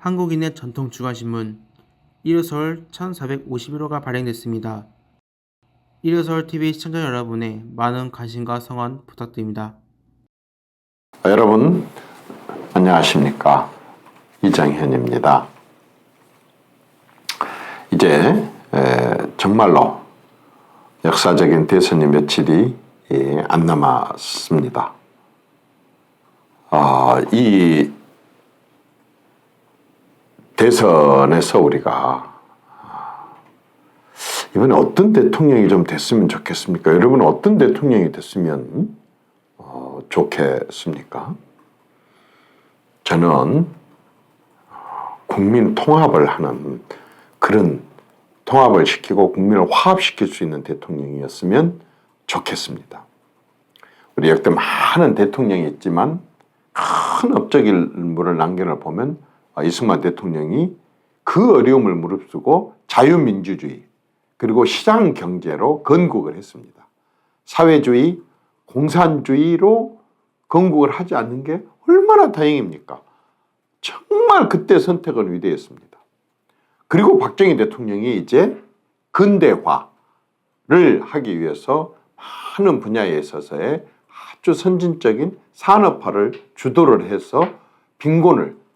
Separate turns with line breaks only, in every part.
한국인의 전통 주간신문 일요서울 1451호가 발행됐습니다. 일요서울TV 시청자 여러분의 많은 관심과 성원 부탁드립니다.
여러분 안녕하십니까, 이정현입니다. 이제 정말로 역사적인 대선이 며칠이 안 남았습니다. 이 대선에서 우리가 이번에 어떤 대통령이 좀 됐으면 좋겠습니까? 여러분은 어떤 대통령이 됐으면 좋겠습니까? 저는 국민 통합을 하는, 그런 통합을 시키고 국민을 화합시킬 수 있는 대통령이었으면 좋겠습니다. 우리 역대 많은 대통령이 있지만 큰 업적 일물을 남겨놓을 보면 이승만 대통령이 그 어려움을 무릅쓰고 자유민주주의 그리고 시장 경제로 건국을 했습니다. 사회주의, 공산주의로 건국을 하지 않는 게 얼마나 다행입니까? 정말 그때 선택은 위대했습니다. 그리고 박정희 대통령이 이제 근대화를 하기 위해서 많은 분야에 있어서의 아주 선진적인 산업화를 주도를 해서 빈곤을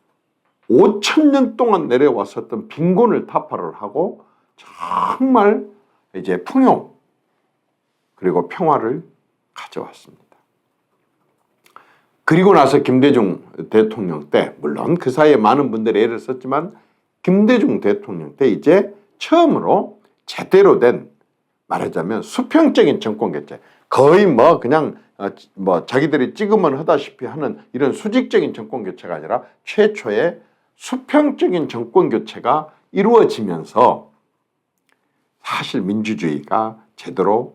5,000년 동안 내려왔었던 빈곤을 타파를 하고 정말 이제 풍요 그리고 평화를 가져왔습니다. 그리고 나서 김대중 대통령 때, 물론 그 사이에 많은 분들이 애를 썼지만 김대중 대통령 때 이제 처음으로 제대로 된, 말하자면 수평적인 정권 교체, 거의 그냥 자기들이 찍으면 하다시피 하는 이런 수직적인 정권 교체가 아니라 최초의 수평적인 정권 교체가 이루어지면서 사실 민주주의가 제대로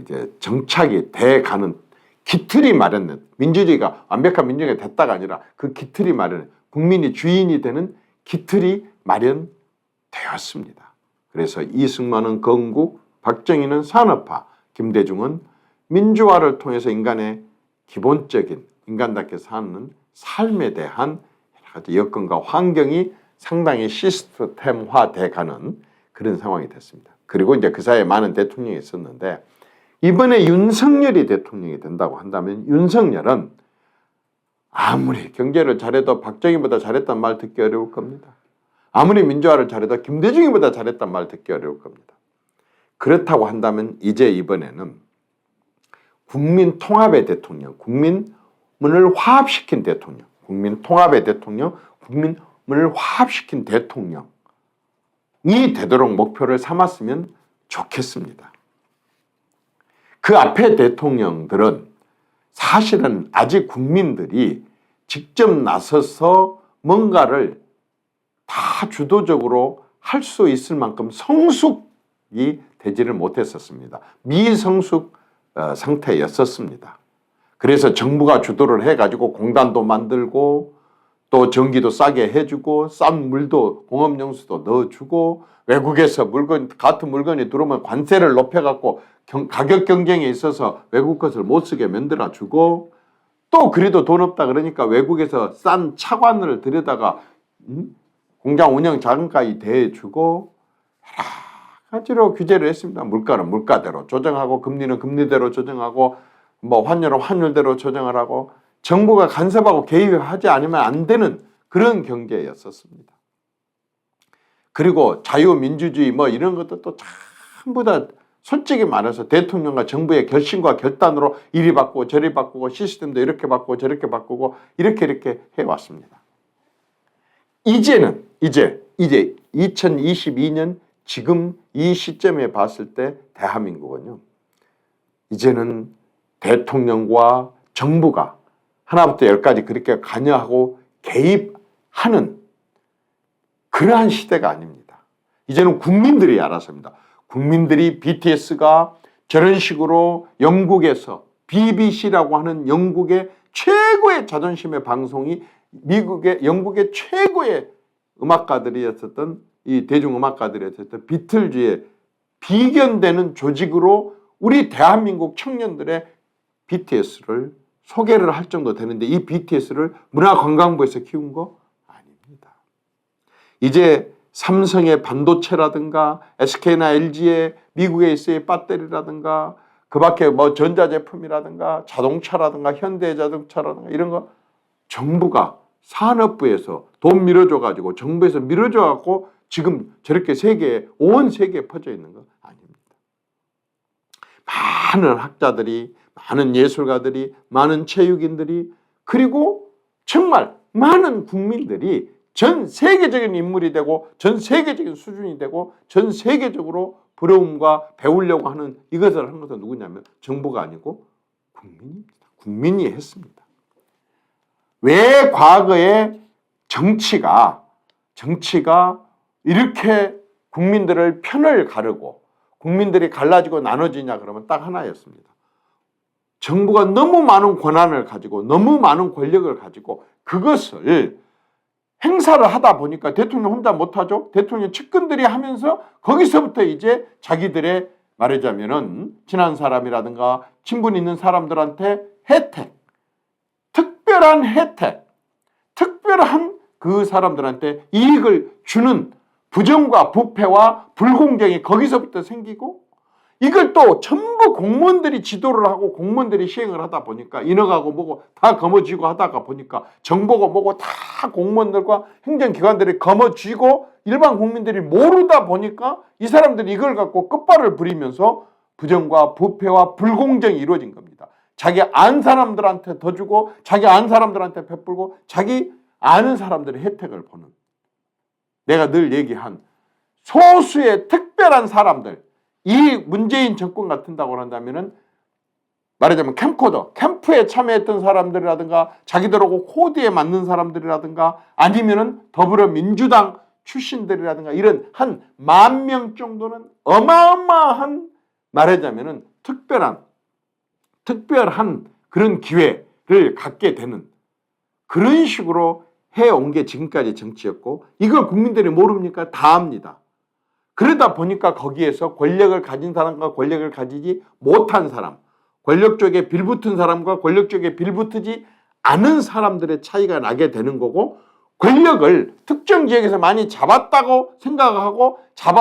이제 정착이 돼 가는 기틀이 마련된, 민주주의가 완벽한 민주주의가 됐다가 아니라 그 기틀이 마련, 국민이 주인이 되는 기틀이 마련되었습니다. 그래서 이승만은 건국, 박정희는 산업화, 김대중은 민주화를 통해서 인간의 기본적인 인간답게 사는 삶에 대한 여러 가지 여건과 환경이 상당히 시스템화돼 가는 그런 상황이 됐습니다. 그리고 이제 그 사이에 많은 대통령이 있었는데, 이번에 윤석열이 대통령이 된다고 한다면 윤석열은 아무리 경제를 잘해도 박정희보다 잘했단 말 듣기 어려울 겁니다. 아무리 민주화를 잘해도 김대중이보다 잘했단 말 듣기 어려울 겁니다. 그렇다고 한다면 이제 이번에는 국민 통합의 대통령, 국민을 화합시킨 대통령, 국민 통합의 대통령, 국민을 화합시킨 대통령이 되도록 목표를 삼았으면 좋겠습니다. 그 앞에 대통령들은 사실은 아직 국민들이 직접 나서서 뭔가를 다 주도적으로 할 수 있을 만큼 성숙이 되지를 못했었습니다. 미성숙 상태였었습니다. 그래서 정부가 주도를 해가지고 공단도 만들고 또 전기도 싸게 해주고 싼 물도 공업용수도 넣어주고 외국에서 같은 물건이 들어오면 관세를 높여갖고 가격 경쟁에 있어서 외국 것을 못 쓰게 만들어주고, 또 그래도 돈 없다 그러니까 외국에서 싼 차관을 들여다가 공장 운영 자금까지 대주고 여러 가지로 규제를 했습니다. 물가는 물가대로 조정하고 금리는 금리대로 조정하고 환율은 환율대로 조정을 하고 정부가 간섭하고 개입하지 않으면 안 되는 그런 경제였었습니다. 그리고 자유민주주의 이런 것도 또 전부 다 솔직히 말해서 대통령과 정부의 결심과 결단으로 이리 바꾸고 저리 바꾸고 시스템도 이렇게 바꾸고 저렇게 바꾸고 이렇게 해왔습니다. 이제 2022년 지금 이 시점에 봤을 때 대한민국은요, 이제는 대통령과 정부가 하나부터 열까지 그렇게 관여하고 개입하는 그러한 시대가 아닙니다. 이제는 국민들이 알아서 합니다. 국민들이 BTS가 저런 식으로 영국에서 BBC라고 하는 영국의 최고의 자존심의 방송이 영국의 최고의 음악가들이었었던 이 대중음악가들이었었던 비틀즈의 비견되는 조직으로 우리 대한민국 청년들의 BTS를 소개를 할 정도 되는데, 이 BTS를 문화관광부에서 키운 거 아닙니다. 이제 삼성의 반도체라든가 SK나 LG의 미국에 있어의 배터리라든가 그 밖에 뭐 전자제품이라든가 자동차라든가 현대자동차라든가 이런 거 정부가 산업부에서 돈 밀어줘가지고 정부에서 밀어줘갖고 지금 저렇게 온 세계에 퍼져 있는 거 아닙니다. 많은 학자들이, 많은 예술가들이, 많은 체육인들이, 그리고 정말 많은 국민들이 전 세계적인 인물이 되고 전 세계적인 수준이 되고 전 세계적으로 부러움과 배우려고 하는 이것을 한 것은 누구냐면 정부가 아니고 국민입니다. 국민이 했습니다. 왜 과거에 정치가 이렇게 국민들을 편을 가르고 국민들이 갈라지고 나눠지냐 그러면 딱 하나였습니다. 정부가 너무 많은 권한을 가지고 너무 많은 권력을 가지고 그것을 행사를 하다 보니까 대통령 혼자 못하죠. 대통령 측근들이 하면서 거기서부터 이제 자기들의 말하자면은 친한 사람이라든가 친분 있는 사람들한테 특별한 그 사람들한테 이익을 주는 부정과 부패와 불공정이 거기서부터 생기고, 이걸 또 전부 공무원들이 지도를 하고 공무원들이 시행을 하다 보니까 인허가고 뭐고 다 거머쥐고 하다가 보니까 정보고 뭐고 다 공무원들과 행정기관들이 거머쥐고 일반 국민들이 모르다 보니까 이 사람들이 이걸 갖고 끝발을 부리면서 부정과 부패와 불공정이 이루어진 겁니다. 자기 아는 사람들한테 더 주고 자기 아는 사람들한테 베풀고 자기 아는 사람들의 혜택을 보는, 내가 늘 얘기한 소수의 특별한 사람들, 이 문재인 정권 같은다고 한다면은 말하자면 캠코더, 캠프에 참여했던 사람들이라든가 자기들하고 코드에 맞는 사람들이라든가 아니면은 더불어민주당 출신들이라든가 이런 한 10,000명 정도는 어마어마한 말하자면은 특별한 그런 기회를 갖게 되는 그런 식으로 해온 게 지금까지 정치였고, 이걸 국민들이 모릅니까? 다 압니다. 그러다 보니까 거기에서 권력을 가진 사람과 권력을 가지지 못한 사람, 권력 쪽에 빌붙은 사람과 권력 쪽에 빌붙지 않은 사람들의 차이가 나게 되는 거고, 권력을 특정 지역에서 많이 잡았다고 생각하고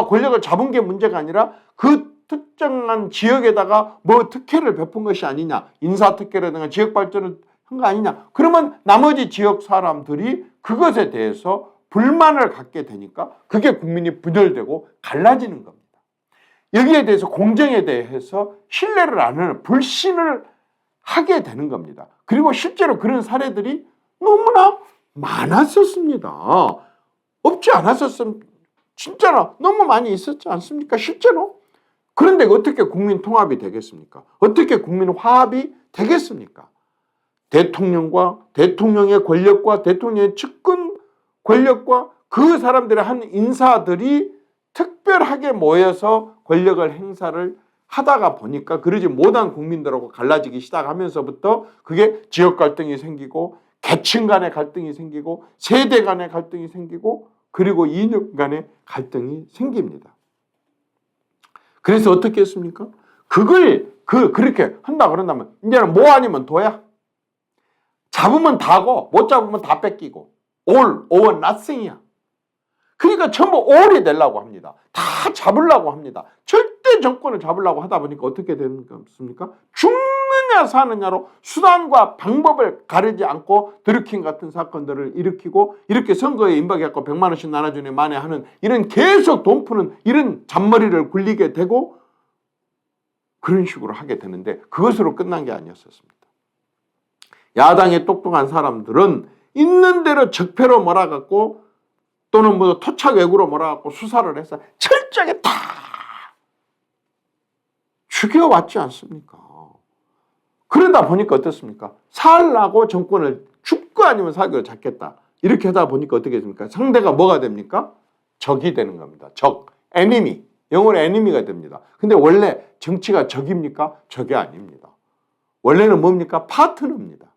권력을 잡은 게 문제가 아니라 그 특정한 지역에다가 뭐 특혜를 베푼 것이 아니냐, 인사특혜라든가 지역발전을 한 거 아니냐, 그러면 나머지 지역 사람들이 그것에 대해서 불만을 갖게 되니까 그게 국민이 분열되고 갈라지는 겁니다. 여기에 대해서 공정에 대해서 신뢰를 안 하는, 불신을 하게 되는 겁니다. 그리고 실제로 그런 사례들이 너무나 많았었습니다. 없지 않았었으면 진짜로 너무 많이 있었지 않습니까? 실제로. 그런데 어떻게 국민 통합이 되겠습니까? 어떻게 국민 화합이 되겠습니까? 대통령과 대통령의 권력과 대통령의 측근 권력과 그 사람들의 한 인사들이 특별하게 모여서 권력을 행사를 하다가 보니까 그러지 못한 국민들하고 갈라지기 시작하면서부터 그게 지역 갈등이 생기고 계층 간의 갈등이 생기고 세대 간의 갈등이 생기고 그리고 이념 간의 갈등이 생깁니다. 그래서 어떻게 했습니까? 그렇게 한다 그런다면 이제는 뭐 아니면 도야. 잡으면 다고 못 잡으면 다 뺏기고 all or nothing이야. 그러니까 전부 all이 되려고 합니다. 다 잡으려고 합니다. 절대 정권을 잡으려고 하다 보니까 어떻게 되는 겁니까? 죽느냐 사느냐로 수단과 방법을 가리지 않고 드루킹 같은 사건들을 일으키고 이렇게 선거에 임박해갖고 100만 원씩 나눠주니 만에 하는 이런 계속 돈 푸는 이런 잔머리를 굴리게 되고 그런 식으로 하게 되는데 그것으로 끝난 게 아니었었습니다. 야당의 똑똑한 사람들은 있는 대로 적폐로 몰아갖고 또는 뭐 토착 외구로 몰아갖고 수사를 해서 철저하게 다 죽여왔지 않습니까? 그러다 보니까 어떻습니까? 살라고 정권을 죽고 아니면 사기로 잡겠다. 이렇게 하다 보니까 어떻게 됩니까? 상대가 뭐가 됩니까? 적이 되는 겁니다. 적, enemy. 영어로 enemy가 됩니다. 근데 원래 정치가 적입니까? 적이 아닙니다. 원래는 뭡니까? 파트너입니다.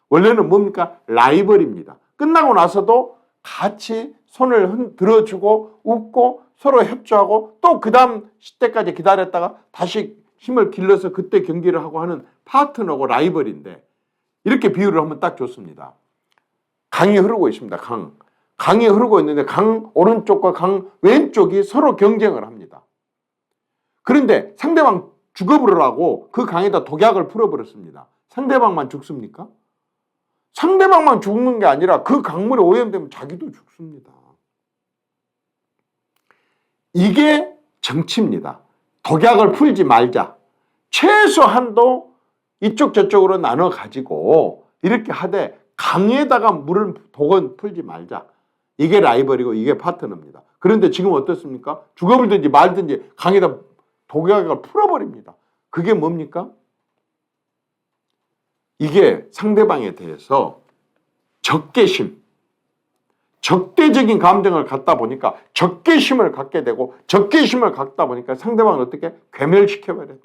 원래는 뭡니까? 라이벌입니다. 끝나고 나서도 같이 손을 들어주고 웃고 서로 협조하고 또 그 다음 시대까지 기다렸다가 다시 힘을 길러서 그때 경기를 하고 하는 파트너고 라이벌인데 이렇게 비유를 하면 딱 좋습니다. 강이 흐르고 있습니다. 강. 강이 흐르고 있는데 강 오른쪽과 강 왼쪽이 서로 경쟁을 합니다. 그런데 상대방 죽어버리라고 그 강에다 독약을 풀어버렸습니다. 상대방만 죽습니까? 상대방만 죽는 게 아니라 그 강물에 오염되면 자기도 죽습니다. 이게 정치입니다. 독약을 풀지 말자. 최소한도 이쪽 저쪽으로 나눠 가지고 이렇게 하되 강에다가 물을 독은 풀지 말자. 이게 라이벌이고 이게 파트너입니다. 그런데 지금 어떻습니까? 죽어버리든지 말든지 강에다 독약을 풀어버립니다. 그게 뭡니까? 이게 상대방에 대해서 적개심, 적대적인 감정을 갖다 보니까 적개심을 갖게 되고 적개심을 갖다 보니까 상대방을 어떻게 괴멸시켜버려요.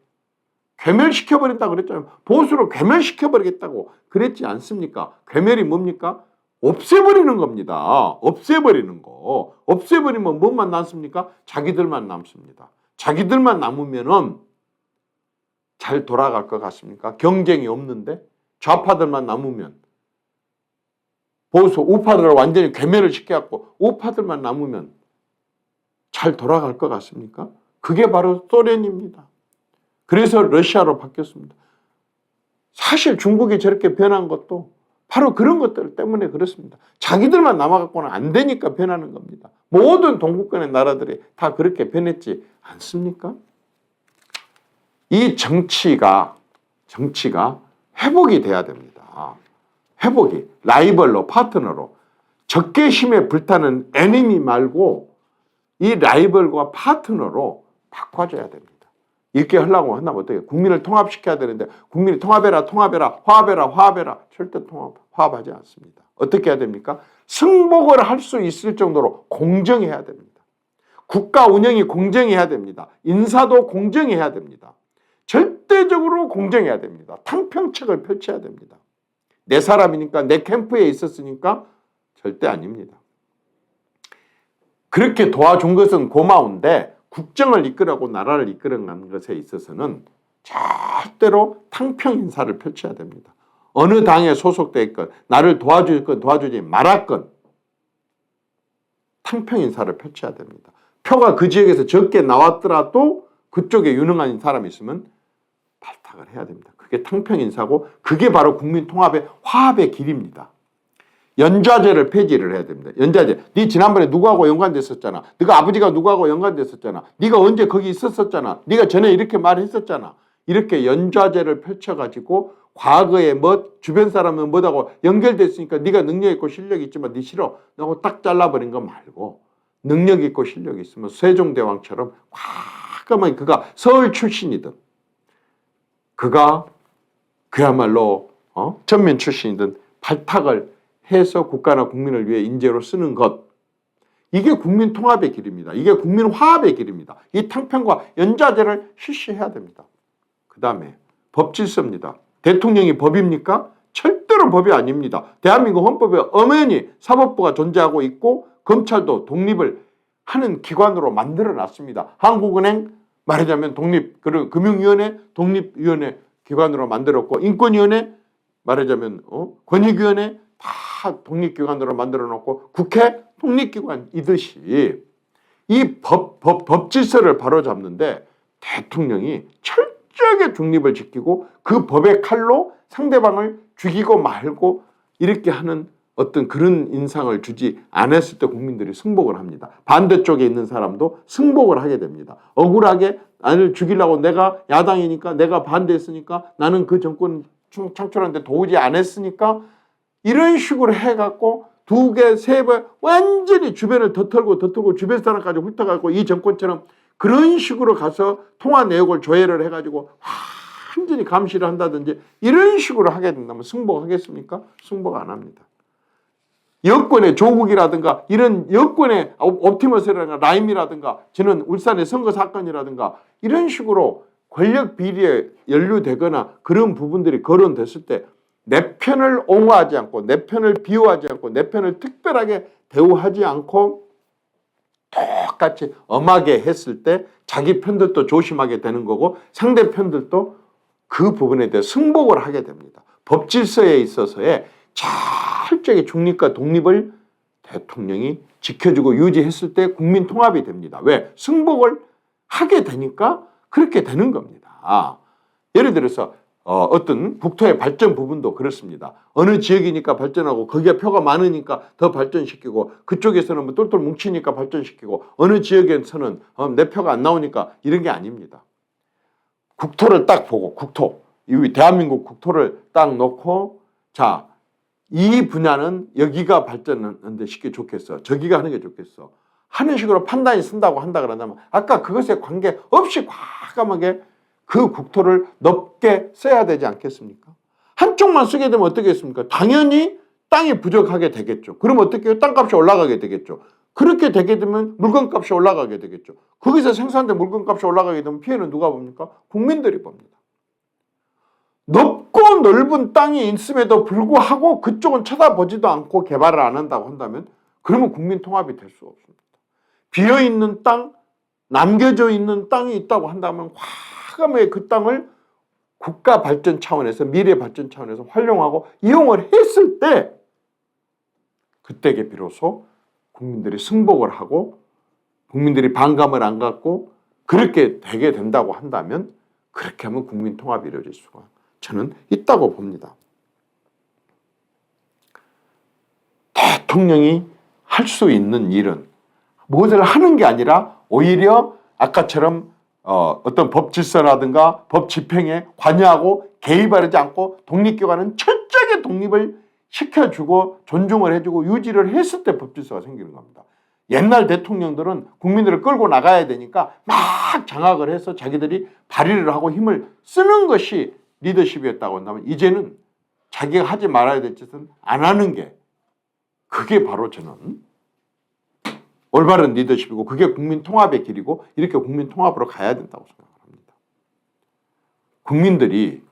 괴멸시켜버린다 그랬잖아요. 보수로 괴멸시켜버리겠다고 그랬지 않습니까? 괴멸이 뭡니까? 없애버리는 겁니다. 없애버리는 거. 없애버리면 뭐만 남습니까? 자기들만 남습니다. 자기들만 남으면은 잘 돌아갈 것 같습니까? 경쟁이 없는데 좌파들만 남으면 보수 우파들을 완전히 괴멸을 시켜갖고 우파들만 남으면 잘 돌아갈 것 같습니까? 그게 바로 소련입니다. 그래서 러시아로 바뀌었습니다. 사실 중국이 저렇게 변한 것도 바로 그런 것들 때문에 그렇습니다. 자기들만 남아갖고는 안 되니까 변하는 겁니다. 모든 동구권의 나라들이 다 그렇게 변했지 않습니까? 이 정치가 회복이 돼야 됩니다. 회복이 라이벌로 파트너로 적개심에 불타는 애니미 말고 이 라이벌과 파트너로 바꿔줘야 됩니다. 이렇게 하려고 한다면 어떻게 국민을 통합시켜야 되는데 국민이 통합해라 화합해라 절대 화합하지 않습니다. 어떻게 해야 됩니까? 승복을 할 수 있을 정도로 공정해야 됩니다. 국가 운영이 공정해야 됩니다. 인사도 공정해야 됩니다. 절대적으로 공정해야 됩니다. 탕평책을 펼쳐야 됩니다. 내 사람이니까 내 캠프에 있었으니까 절대 아닙니다. 그렇게 도와준 것은 고마운데 국정을 이끌어가고 나라를 이끌어가는 것에 있어서는 절대로 탕평 인사를 펼쳐야 됩니다. 어느 당에 소속돼 있건 나를 도와줄 건 도와주지 말았건 탕평 인사를 펼쳐야 됩니다. 표가 그 지역에서 적게 나왔더라도 그쪽에 유능한 사람이 있으면 발탁을 해야 됩니다. 그게 탕평 인사고 그게 바로 국민 통합의 화합의 길입니다. 연좌제를 폐지를 해야 됩니다. 연좌제. 네 지난번에 누구하고 연관됐었잖아. 네가 아버지가 누구하고 연관됐었잖아. 네가 언제 거기 있었었잖아. 네가 전에 이렇게 말했었잖아. 이렇게 연좌제를 펼쳐가지고 과거에 주변 사람은 뭐하고 연결됐으니까 네가 능력 있고 실력이 있지만 네 싫어. 너하고 딱 잘라버린 거 말고 능력 있고 실력이 있으면 세종대왕처럼 과감하게 그가 서울 출신이든 그가 그야말로 전면 출신이든 발탁을 해서 국가나 국민을 위해 인재로 쓰는 것. 이게 국민 통합의 길입니다. 이게 국민 화합의 길입니다. 이 탕평과 연좌제를 실시해야 됩니다. 그 다음에 법 질서입니다. 대통령이 법입니까? 절대로 법이 아닙니다. 대한민국 헌법에 엄연히 사법부가 존재하고 있고 검찰도 독립을 하는 기관으로 만들어 놨습니다. 한국은행 말하자면 금융위원회 독립위원회 기관으로 만들었고 인권위원회 말하자면 권익위원회 다 독립기관으로 만들어 놓고 국회 독립기관이듯이 이 법 질서를 바로잡는데 대통령이 철저하게 중립을 지키고 그 법의 칼로 상대방을 죽이고 말고 이렇게 하는 어떤 그런 인상을 주지 않았을 때 국민들이 승복을 합니다. 반대쪽에 있는 사람도 승복을 하게 됩니다. 억울하게 나를 죽이려고 내가 야당이니까 내가 반대했으니까 나는 그 정권 창출하는데 도우지 않았으니까 이런 식으로 해갖고 2개, 3배 완전히 주변을 덧털고 주변 사람까지 훑어가고 이 정권처럼 그런 식으로 가서 통화 내역을 조회를 해가지고 완전히 감시를 한다든지 이런 식으로 하게 된다면 승복하겠습니까? 승복 안 합니다. 여권의 조국이라든가 이런 여권의 옵티머스라든가 라임이라든가 저는 울산의 선거 사건이라든가 이런 식으로 권력 비리에 연루되거나 그런 부분들이 거론됐을 때 내 편을 옹호하지 않고 내 편을 비호하지 않고 내 편을 특별하게 대우하지 않고 똑같이 엄하게 했을 때 자기 편들도 조심하게 되는 거고 상대편들도 그 부분에 대해 승복을 하게 됩니다. 법 질서에 있어서의 철저하게 중립과 독립을 대통령이 지켜주고 유지했을 때 국민 통합이 됩니다. 왜? 승복을 하게 되니까 그렇게 되는 겁니다. 예를 들어서 어떤 국토의 발전 부분도 그렇습니다. 어느 지역이니까 발전하고 거기에 표가 많으니까 더 발전시키고 그쪽에서는 뭐 똘똘 뭉치니까 발전시키고 어느 지역에서는 내 표가 안 나오니까 이런 게 아닙니다. 국토를 딱 보고 이 대한민국 국토를 딱 놓고 자, 이 분야는 여기가 발전하는데 쉽게 좋겠어. 저기가 하는 게 좋겠어. 하는 식으로 판단이 쓴다고 한다 그런다면 아까 그것에 관계없이 과감하게 그 국토를 넓게 써야 되지 않겠습니까? 한쪽만 쓰게 되면 어떻게 했습니까? 당연히 땅이 부족하게 되겠죠. 그럼 어떻게 해요? 땅값이 올라가게 되겠죠. 그렇게 되게 되면 물건값이 올라가게 되겠죠. 거기서 생산된 물건값이 올라가게 되면 피해는 누가 봅니까? 국민들이 봅니다. 넓고 넓은 땅이 있음에도 불구하고 그쪽은 쳐다보지도 않고 개발을 안 한다고 한다면 그러면 국민 통합이 될 수 없습니다. 비어있는 땅, 남겨져 있는 땅이 있다고 한다면 과감하게 그 땅을 국가 발전 차원에서 미래 발전 차원에서 활용하고 이용을 했을 때 그때게 비로소 국민들이 승복을 하고 국민들이 반감을 안 갖고 그렇게 되게 된다고 한다면 그렇게 하면 국민 통합이 이루어질 수가 저는 있다고 봅니다. 대통령이 할 수 있는 일은 무엇을 하는 게 아니라 오히려 아까처럼 어떤 법 질서라든가 법 집행에 관여하고 개입하지 않고 독립기관은 철저하게 독립을 시켜주고 존중을 해주고 유지를 했을 때 법 질서가 생기는 겁니다. 옛날 대통령들은 국민들을 끌고 나가야 되니까 막 장악을 해서 자기들이 발의를 하고 힘을 쓰는 것이 리더십이었다고 한다면 이제는 자기가 하지 말아야 될 짓은 안 하는 게 그게 바로 저는 올바른 리더십이고 그게 국민 통합의 길이고 이렇게 국민 통합으로 가야 된다고 생각합니다. 국민들이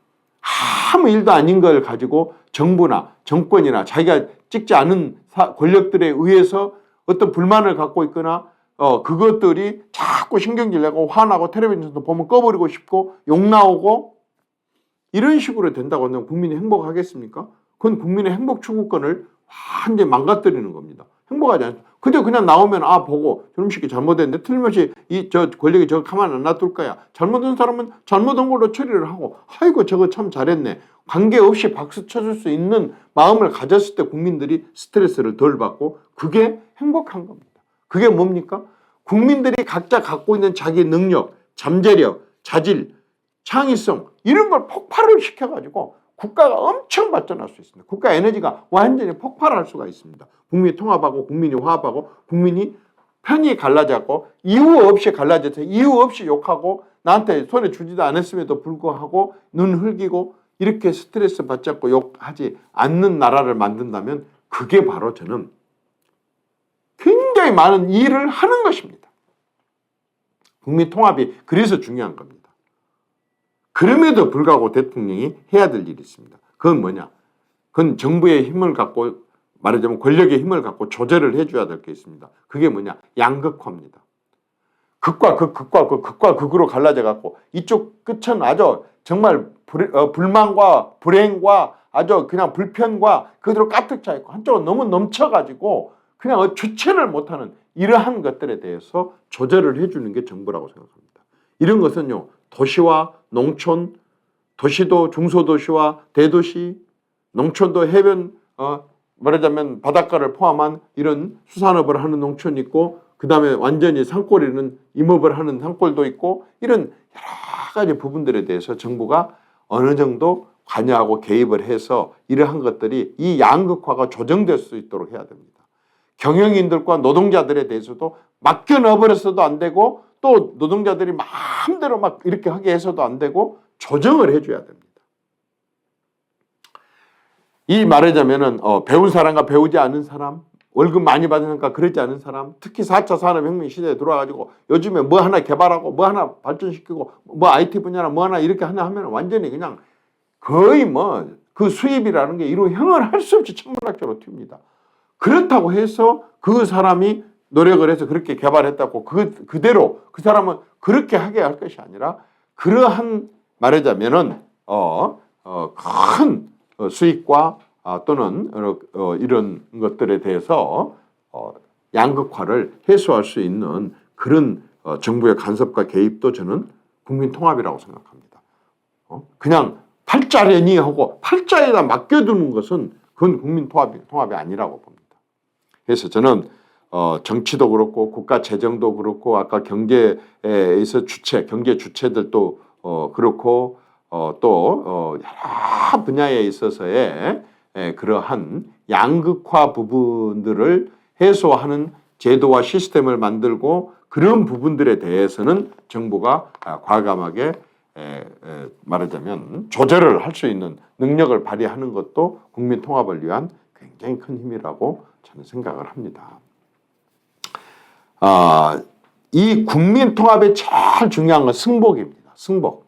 아무 일도 아닌 걸 가지고 정부나 정권이나 자기가 찍지 않은 권력들에 의해서 어떤 불만을 갖고 있거나 그것들이 자꾸 신경질 내고 화나고 텔레비전도 보면 꺼버리고 싶고 욕 나오고 이런 식으로 된다고 하면 국민이 행복하겠습니까? 그건 국민의 행복 추구권을 완전히 망가뜨리는 겁니다. 행복하지 않습니다. 그냥 나오면 보고 저놈 새끼 잘못했는데 틀림없이 저 권력이 저거 가만 안 놔둘 거야. 잘못한 사람은 잘못한 걸로 처리를 하고 아이고 저거 참 잘했네. 관계없이 박수 쳐줄 수 있는 마음을 가졌을 때 국민들이 스트레스를 덜 받고 그게 행복한 겁니다. 그게 뭡니까? 국민들이 각자 갖고 있는 자기 능력, 잠재력, 자질, 창의성 이런 걸 폭발을 시켜가지고 국가가 엄청 발전할 수 있습니다. 국가 에너지가 완전히 폭발할 수가 있습니다. 국민이 통합하고 국민이 화합하고 국민이 편이 갈라졌고 이유 없이 갈라져서 이유 없이 욕하고 나한테 손에 주지도 않았음에도 불구하고 눈 흘기고 이렇게 스트레스 받지 않고 욕하지 않는 나라를 만든다면 그게 바로 저는 굉장히 많은 일을 하는 것입니다. 국민 통합이 그래서 중요한 겁니다. 그럼에도 불구하고 대통령이 해야 될 일이 있습니다. 그건 뭐냐? 그건 정부의 힘을 갖고 말하자면 권력의 힘을 갖고 조절을 해줘야 될 게 있습니다. 그게 뭐냐? 양극화입니다. 극과 극, 극과 극, 극과 극으로 갈라져 갖고 이쪽 끝은 아주 정말 불만과 불행과 아주 그냥 불편과 그대로 가득 차 있고 한쪽은 너무 넘쳐가지고 그냥 주체를 못하는 이러한 것들에 대해서 조절을 해주는 게 정부라고 생각합니다. 이런 것은요. 도시와 농촌, 도시도 중소도시와 대도시, 농촌도 해변, 말하자면 바닷가를 포함한 이런 수산업을 하는 농촌이 있고 그 다음에 완전히 산골에는 임업을 하는 산골도 있고 이런 여러 가지 부분들에 대해서 정부가 어느 정도 관여하고 개입을 해서 이러한 것들이 이 양극화가 조정될 수 있도록 해야 됩니다. 경영인들과 노동자들에 대해서도 맡겨 넣어버려서도 안 되고 또 노동자들이 마음대로 막 이렇게 하게 해서도 안 되고 조정을 해줘야 됩니다. 이 말하자면은 배운 사람과 배우지 않은 사람, 월급 많이 받으니까 그러지 않은 사람, 특히 4차 산업혁명 시대에 들어와가지고 요즘에 뭐 하나 개발하고 뭐 하나 발전시키고 뭐 IT 분야나 뭐 하나 이렇게 하나 하면 완전히 그냥 거의 뭐 그 수입이라는 게 이루 형을 할 수 없이 천문학적으로 튑니다. 그렇다고 해서 그 사람이 노력을 해서 그렇게 개발했다고 그대로 그 사람은 그렇게 하게 할 것이 아니라 그러한 말하자면은 큰 수익과 또는 이런 것들에 대해서 양극화를 해소할 수 있는 그런 정부의 간섭과 개입도 저는 국민 통합이라고 생각합니다. 그냥 팔자려니 하고 팔자에다 맡겨두는 것은 그건 국민 통합이 아니라고 봅니다. 그래서 저는 정치도 그렇고 국가 재정도 그렇고 아까 경제에서 경제 주체들도 그렇고 또 여러 분야에 있어서의 그러한 양극화 부분들을 해소하는 제도와 시스템을 만들고 그런 부분들에 대해서는 정부가 과감하게 말하자면 조절을 할 수 있는 능력을 발휘하는 것도 국민 통합을 위한 굉장히 큰 힘이라고 저는 생각을 합니다. 이 국민 통합의 제일 중요한 건 승복입니다. 승복.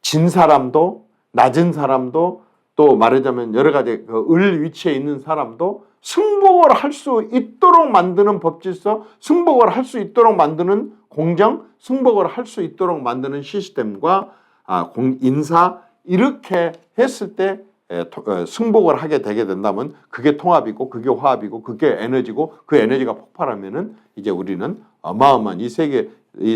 진 사람도 낮은 사람도 또 말하자면 여러 가지 을 위치에 있는 사람도 승복을 할 수 있도록 만드는 법질서, 승복을 할 수 있도록 만드는 공정, 승복을 할 수 있도록 만드는 시스템과 인사 이렇게 했을 때 승복을 하게 되게 된다면 그게 통합이고 그게 화합이고 그게 에너지고 그 에너지가 폭발하면은 이제 우리는 어마어마한 이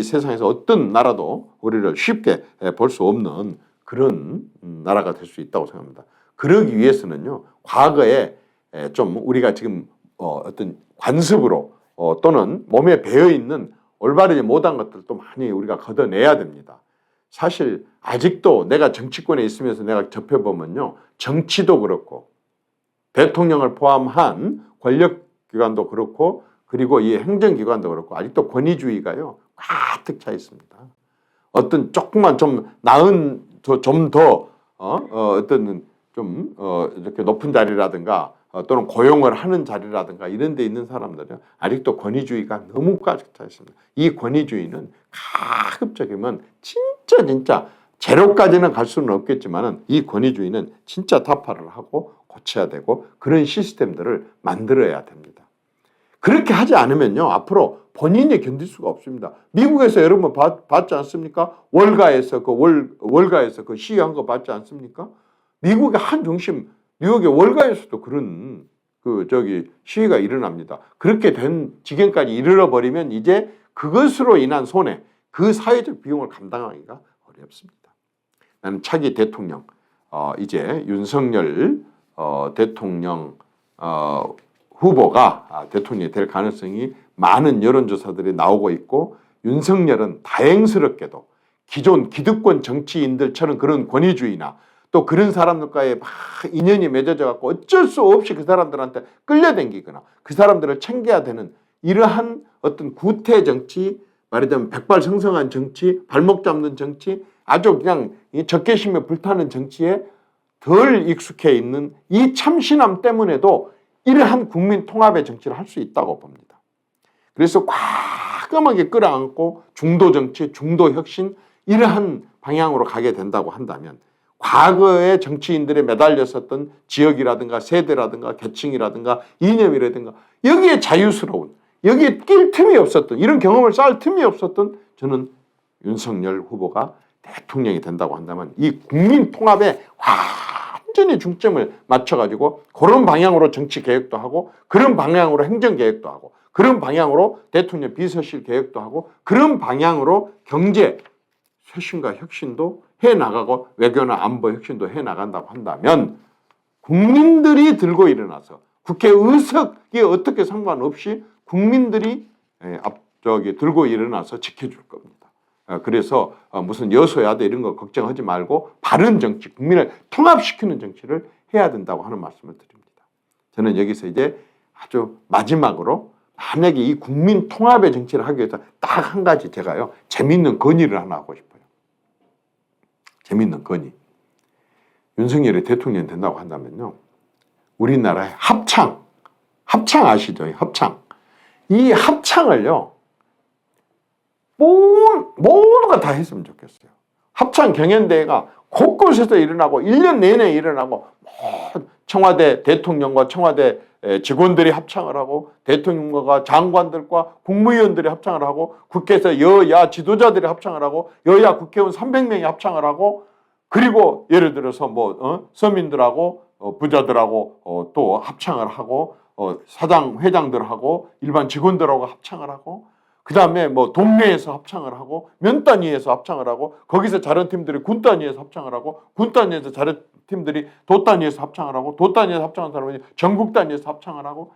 세상에서 어떤 나라도 우리를 쉽게 볼 수 없는 그런 나라가 될 수 있다고 생각합니다. 그러기 위해서는요, 과거에 좀 우리가 지금 어떤 관습으로 또는 몸에 배어 있는 올바르지 못한 것들도 많이 우리가 걷어내야 됩니다. 사실 아직도 내가 정치권에 있으면서 내가 접해보면요, 정치도 그렇고 대통령을 포함한 권력기관도 그렇고 그리고 이 행정기관도 그렇고 아직도 권위주의가요 가득 차 있습니다. 어떤 조금만 좀 나은 좀 더 어떤 좀 이렇게 높은 자리라든가 또는 고용을 하는 자리라든가 이런 데 있는 사람들은 아직도 권위주의가 너무 가득 차 있습니다. 이 권위주의는 가급적이면 진짜 제로까지는 갈 수는 없겠지만 이 권위주의는 진짜 타파를 하고 고쳐야 되고 그런 시스템들을 만들어야 됩니다. 그렇게 하지 않으면요 앞으로 본인이 견딜 수가 없습니다. 미국에서 여러분 봤지 않습니까? 월가에서 그 시위한 거 봤지 않습니까? 미국의 한 중심 뉴욕의 월가에서도 그런 시위가 일어납니다. 그렇게 된 지경까지 이르러 버리면 이제 그것으로 인한 손해, 그 사회적 비용을 감당하기가 어렵습니다. 나는 차기 대통령, 이제 윤석열 대통령 후보가 대통령이 될 가능성이 많은 여론조사들이 나오고 있고 윤석열은 다행스럽게도 기존 기득권 정치인들처럼 그런 권위주의나 또 그런 사람들과의 막 인연이 맺어져 갖고 어쩔 수 없이 그 사람들한테 끌려다니거나 그 사람들을 챙겨야 되는 이러한 어떤 구태 정치, 말하자면 백발성성한 정치, 발목 잡는 정치, 아주 그냥 적개심에 불타는 정치에 덜 익숙해 있는 이 참신함 때문에도 이러한 국민 통합의 정치를 할 수 있다고 봅니다. 그래서 과감하게 끌어안고 중도 정치, 중도 혁신 이러한 방향으로 가게 된다고 한다면 과거의 정치인들에 매달렸었던 지역이라든가 세대라든가 계층이라든가 이념이라든가 여기에 자유스러운, 여기에 낄 틈이 없었던, 이런 경험을 쌓을 틈이 없었던 저는 윤석열 후보가 대통령이 된다고 한다면 이 국민 통합에 완전히 중점을 맞춰가지고 그런 방향으로 정치 개혁도 하고 그런 방향으로 행정 개혁도 하고 그런 방향으로 대통령 비서실 개혁도 하고 그런 방향으로 경제 쇄신과 혁신도 해나가고 외교나 안보 혁신도 해나간다고 한다면 국민들이 들고 일어나서 국회 의석이 어떻게 상관없이 국민들이 들고 일어나서 지켜줄 겁니다. 그래서 무슨 여소야대 이런 거 걱정하지 말고 바른 정치, 국민을 통합시키는 정치를 해야 된다고 하는 말씀을 드립니다. 저는 여기서 이제 아주 마지막으로 만약에 이 국민 통합의 정치를 하기 위해서 딱 한 가지 제가요 재밌는 건의를 하나 하고 싶어요. 재밌는 건의. 윤석열이 대통령이 된다고 한다면요, 우리나라의 합창 아시죠? 합창. 이 합창을요 모두가 다 했으면 좋겠어요. 합창 경연대회가 곳곳에서 일어나고 1년 내내 일어나고 청와대 대통령과 청와대 직원들이 합창을 하고 대통령과 장관들과 국무위원들이 합창을 하고 국회에서 여야 지도자들이 합창을 하고 여야 국회의원 300명이 합창을 하고 그리고 예를 들어서 서민들하고 부자들하고 또 합창을 하고 사장, 회장들하고 일반 직원들하고 합창을 하고 그 다음에 뭐 동네에서 합창을 하고 면 단위에서 합창을 하고 거기서 잘하는 팀들이 군 단위에서 합창을 하고 군 단위에서 잘하는 팀들이 도 단위에서 합창을 하고 도 단위에서 합창하는 사람이 전국 단위에서 합창을 하고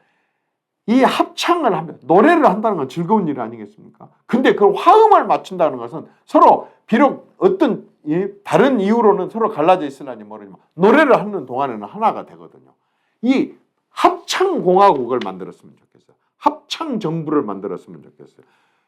이 합창을 하면 노래를 한다는 건 즐거운 일 아니겠습니까? 근데 그 화음을 맞춘다는 것은 서로 비록 어떤 다른 이유로는 서로 갈라져 있으려니 모르지만 노래를 하는 동안에는 하나가 되거든요. 이 합창공화국을 만들었으면 좋겠어요. 합창정부를 만들었으면 좋겠어요.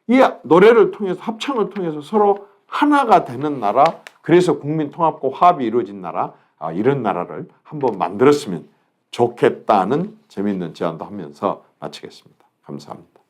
이 노래를 통해서 합창을 통해서 서로 하나가 되는 나라, 그래서 국민통합과 화합이 이루어진 나라, 이런 나라를 한번 만들었으면 좋겠다는 재미있는 제안도 하면서 마치겠습니다. 감사합니다.